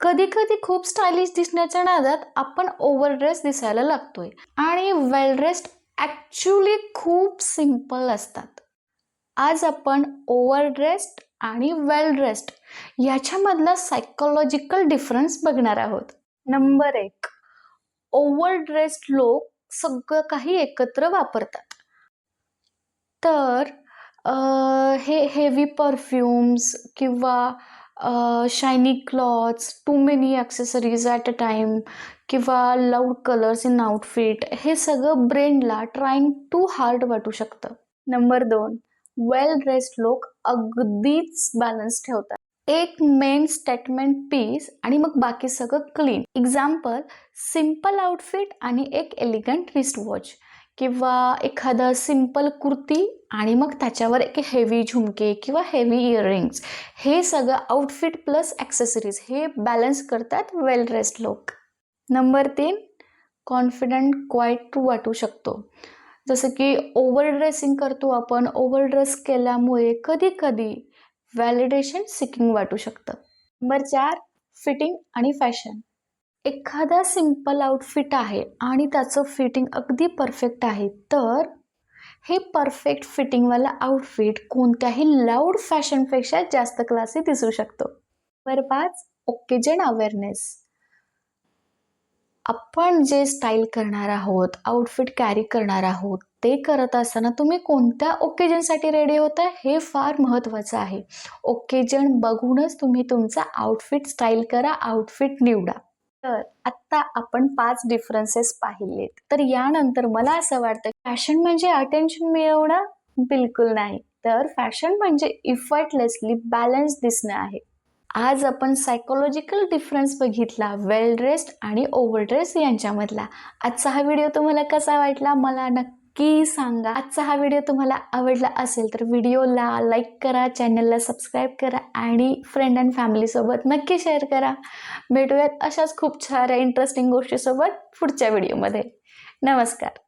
कधी कधी खूप स्टायलिश दिसण्याच्या नादात आपण ओव्हरड्रेस दिसायला लागतोय आणि वेल ड्रेस्ड ॲक्च्युली खूप सिंपल असतात. आज आपण ओव्हरड्रेस्ड आणि वेल ड्रेस्ड याच्यामधला सायकोलॉजिकल डिफरन्स बघणार आहोत. नंबर 1, ओव्हरड्रेस्ड लोक सगळं काही एकत्र वापरतात. तर हे हेवी परफ्यूम्स किंवा shiny clothes, too many accessories at a time किंवा लाऊड कलर्स इन आउटफिट, हे सगळं ब्रेनला ट्राईंग टू हार्ड वाटू शकतं. नंबर 2, वेल ड्रेस्ड लोक अगदीच बॅलन्स ठेवतात. एक मेन स्टेटमेंट पीस आणि मग बाकी सगळं क्लीन. एक्झाम्पल, सिम्पल आउटफिट आणि एक एलिगंट रिस्ट वॉच किंवा एखादं सिंपल कुर्ती आणि मग त्याच्यावर एक हेवी झुमके किंवा हेवी इयरिंग्स. हे सगळं आउटफिट प्लस ॲक्सेसरीज हे बॅलन्स करतात वेल ड्रेस्ड लोक. नंबर 3, कॉन्फिडंट क्वाईट वाटू शकतो. जसं की ओव्हर ड्रेसिंग करतो आपण, ओव्हर ड्रेस केल्यामुळे कधी कधी व्हॅलिडेशन सिकिंग वाटू शकतं. नंबर 4, फिटिंग आणि फॅशन. एखादा सिंपल आउटफिट आहे आणि त्याचं फिटिंग अगदी परफेक्ट आहे, तर हे परफेक्ट फिटिंगवाला आउटफिट कोणत्याही लाऊड फॅशनपेक्षा जास्त क्लासी दिसू शकतो. Number 5, occasion awareness. आपण जे स्टाईल करणार आहोत, आउटफिट कॅरी करणार आहोत, ते करत असताना तुम्ही कोणत्या ओकेजनसाठी रेडी होता हे फार महत्त्वाचं आहे. ओकेजन बघूनच तुम्ही तुमचा आउटफिट स्टाईल करा, आउटफिट निवडा. तर आत्ता आपण 5 डिफरन्सेस पाहिलेत. तर यानंतर मला असं वाटतं फॅशन म्हणजे अटेन्शन मिळवणं बिलकुल नाही, तर फॅशन म्हणजे इफर्टलेसली बॅलन्स दिसणं आहे. आज आपण सायकोलॉजिकल डिफरन्स बघितला वेल ड्रेस्ड आणि ओव्हरड्रेस यांच्यामधला. आजचा हा व्हिडिओ तुम्हाला कसा वाटला मला नक्की सांगा. आजचा हा व्हिडिओ तुम्हाला आवडला असेल तर व्हिडिओला लाईक करा, चॅनलला सबस्क्राईब करा आणि फ्रेंड अँड फॅमिलीसोबत नक्की शेअर करा. भेटूयात अशाच खूप साऱ्या इंटरेस्टिंग गोष्टीसोबत पुढच्या व्हिडिओमध्ये. नमस्कार.